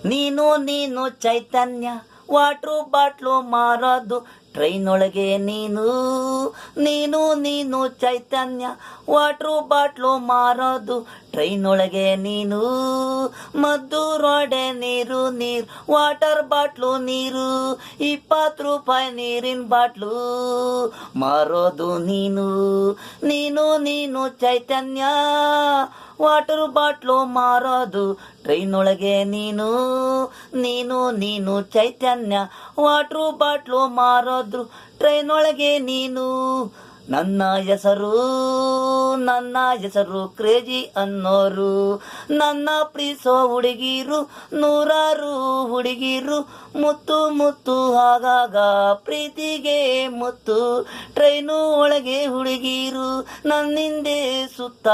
ನೀನು ಚೈತನ್ಯ, water bottle ಮಾರೋದು train ಒಳಗೆ ನೀನು ಚೈತನ್ಯ, ವಾಟ್ರು ಬಾಟ್ಲು ಮಾರೋದು ಟ್ರೈನ್ ಒಳಗೆ ಮದ್ದು ರೋಡೆ ನೀರು ವಾಟರ್ ಬಾಟ್ಲು ನೀರು, 20 ರೂಪಾಯಿ ನೀರಿನ ಬಾಟ್ಲು ಮಾರೋದು ನೀನು ಚೈತನ್ಯ, ವಾಟರ್ ಬಾಟ್ಲು ಮಾರೋದು ಟ್ರೈನ್ ಒಳಗೆ ನೀನು ಚೈತನ್ಯ, ವಾಟ್ರು ಬಾಟ್ಲು ಮಾರೋದು ಟ್ರೈನ್ ಒಳಗೆ ನನ್ನ ಹೆಸರು ಕ್ರೇಜಿ ಅನ್ನೋರು, ನನ್ನ ಪ್ರೀಸೋ ಹುಡುಗಿರು 100 ಹುಡುಗಿರು, ಮುತ್ತು ಆಗಾಗ ಪ್ರೀತಿಗೆ ಮುತ್ತು, ಟ್ರೈನು ಒಳಗೆ ಹುಡುಗಿರು ನನ್ನಿಂದೆ ಸುತ್ತ,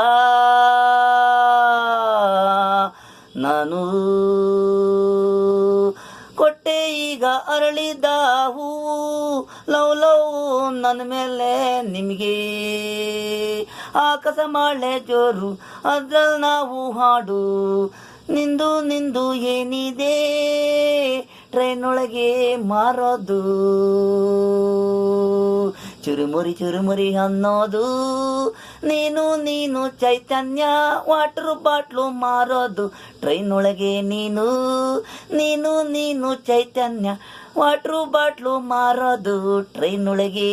ನಾನು ಕೊಟ್ಟೆ ಈಗ ಅರಳಿದ ಹೂವು, ಲವ್ ನನ್ನ ಮೇಲೆ ನಿಮಗೆ, ಆಕಾಶ ಮಳೆ ಜೋರು ಅದ್ರಲ್ಲಿ ನಾವು ಹಾಡು, ನಿಂದು ಏನಿದೆ ಟ್ರೈನ್ ಒಳಗೆ ಮಾರೋದು, ಚುರುಮುರಿ ಅನ್ನೋದು ನೀನು ಚೈತನ್ಯ, ವಾಟರ್ ಬಾಟ್ಲು ಮಾರೋದು ಟ್ರೈನ್ ಒಳಗೆ ನೀನು ಚೈತನ್ಯ, ವಾಟರ್ ಬಾಟ್ಲು ಮಾರೋದು ಟ್ರೈನ್ ಒಳಗೆ.